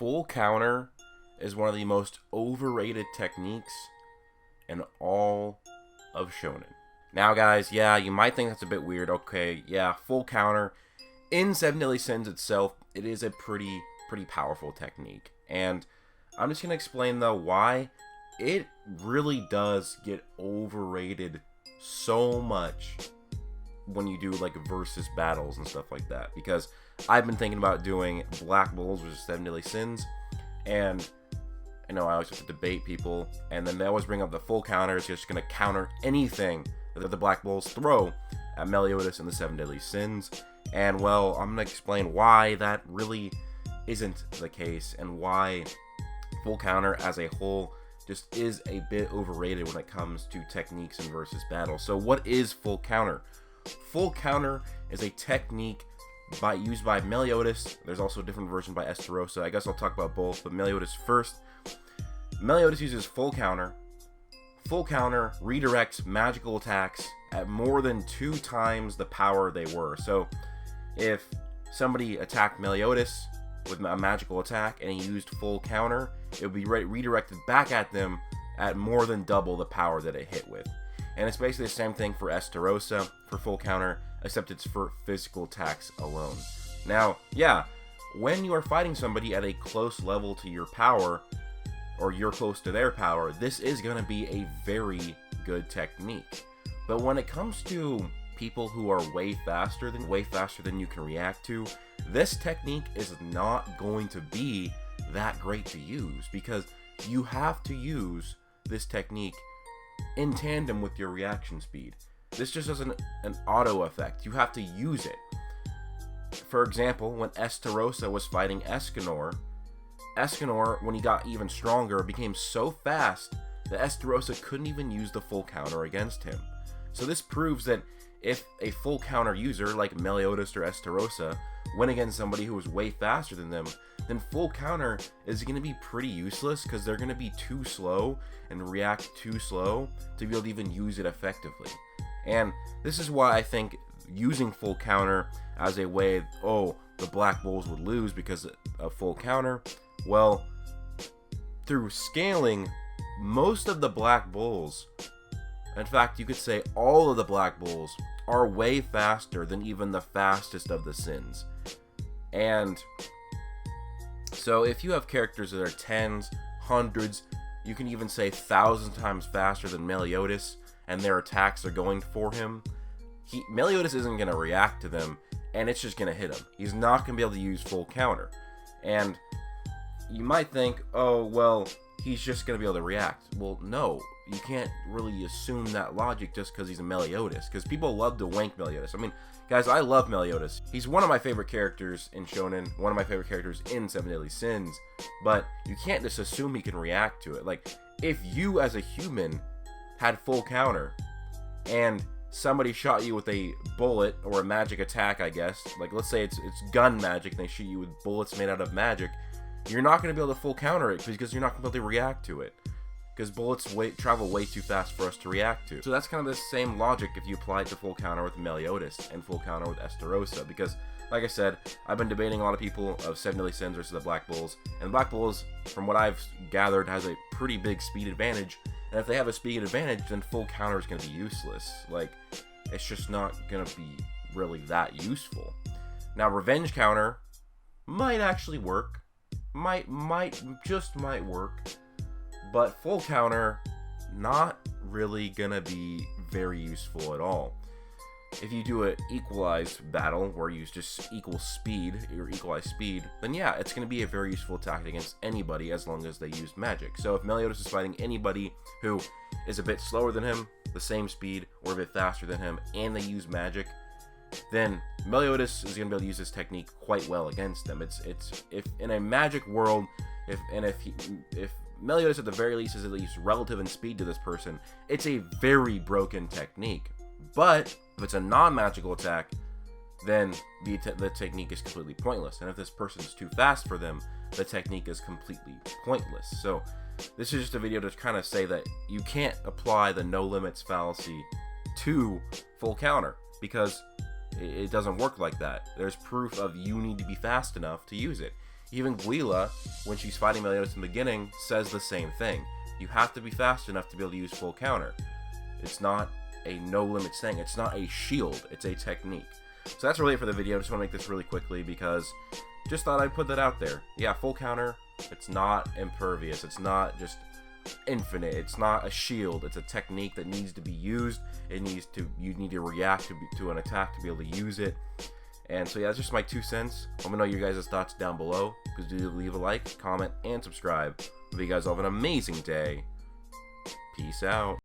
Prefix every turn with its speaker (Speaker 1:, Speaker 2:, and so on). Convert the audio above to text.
Speaker 1: Full counter is one of the most overrated techniques in all of shonen. Now, guys, yeah, you might think that's a bit weird. Okay, yeah, full counter in Seven Deadly Sins itself, it is a pretty powerful technique, and I'm just gonna explain though why it really does get overrated so much when you do like versus battles and stuff like that. Because I've been thinking about doing Black Bulls versus Seven Deadly Sins, and I know I always have to debate people, and then they always bring up the full counter is just going to counter anything that the Black Bulls throw at Meliodas and the Seven Deadly Sins. And well, I'm going to explain why that really isn't the case, and why full counter as a whole just is a bit overrated when it comes to techniques and versus battles. So what is full counter? Full counter is a technique used by Meliodas. There's also a different version by Estarossa. I guess I'll talk about both, but Meliodas first. Meliodas uses full counter. Full counter redirects magical attacks at more than 2 times the power they were. So if somebody attacked Meliodas with a magical attack and he used full counter, it would be redirected back at them at more than double the power that it hit with. And it's basically the same thing for Estarossa for full counter, except it's for physical attacks alone. Now, yeah, when you are fighting somebody at a close level to your power, or you're close to their power, this is going to be a very good technique. But when it comes to people who are way faster than you can react to, this technique is not going to be that great to use, because you have to use this technique in tandem with your reaction speed. This just isn't an auto effect. You have to use it. For example, when Estarossa was fighting Escanor, when he got even stronger, became so fast that Estarossa couldn't even use the full counter against him. So this proves that if a full counter user like Meliodas or Estarossa went against somebody who was way faster than them, then full counter is going to be pretty useless, because they're going to be too slow and react too slow to be able to even use it effectively. And this is why I think using full counter as a way, the Black Bulls would lose because of full counter. Well, through scaling, most of the Black Bulls, in fact, you could say all of the Black Bulls, are way faster than even the fastest of the Sins. And so if you have characters that are 10s, 100s, you can even say 1,000 times faster than Meliodas, and their attacks are going for him, Meliodas isn't going to react to them, and it's just going to hit him. He's not going to be able to use full counter. And you might think, he's just going to be able to react. Well, no, you can't really assume that logic just because he's a Meliodas, because people love to wank Meliodas. I mean, guys, I love Meliodas. He's one of my favorite characters in Shonen, one of my favorite characters in Seven Deadly Sins, but you can't just assume he can react to it. Like, if you as a human had full counter, and somebody shot you with a bullet or a magic attack, I guess, like let's say it's gun magic and they shoot you with bullets made out of magic, you're not going to be able to full counter it because you're not going to be able to react to it, because bullets travel way too fast for us to react to. So that's kind of the same logic if you apply it to full counter with Meliodas and full counter with Estarossa, because like I said, I've been debating a lot of people of Seven Deadly Sins versus the Black Bulls, and the Black Bulls, from what I've gathered, has a pretty big speed advantage. And if they have a speed advantage, then full counter is going to be useless. Like, it's just not going to be really that useful. Now, revenge counter might actually work. Might work. But full counter, not really going to be very useful at all. If you do an equalized battle where you just equal speed, or equalize speed, then yeah, it's going to be a very useful attack against anybody as long as they use magic. So if Meliodas is fighting anybody who is a bit slower than him, the same speed, or a bit faster than him, and they use magic, then Meliodas is going to be able to use this technique quite well against them. It's if in a magic world, if Meliodas at the very least is at least relative in speed to this person, it's a very broken technique. But if it's a non-magical attack, then the technique is completely pointless. And if this person's too fast for them, the technique is completely pointless. So this is just a video to kind of say that you can't apply the no limits fallacy to full counter, because it doesn't work like that. There's proof of you need to be fast enough to use it. Even Guila, when she's fighting Meliodas in the beginning, says the same thing. You have to be fast enough to be able to use full counter. It's not a no-limit thing. It's not a shield. It's a technique. So that's really it for the video. I just want to make this really quickly because just thought I'd put that out there. Yeah, full counter, it's not impervious. It's not just infinite. It's not a shield. It's a technique that needs to be used. You need to react to an attack to be able to use it. And so yeah, that's just my 2 cents. Let me know your guys' thoughts down below. Please do leave a like, comment, and subscribe. Hope you guys all have an amazing day. Peace out.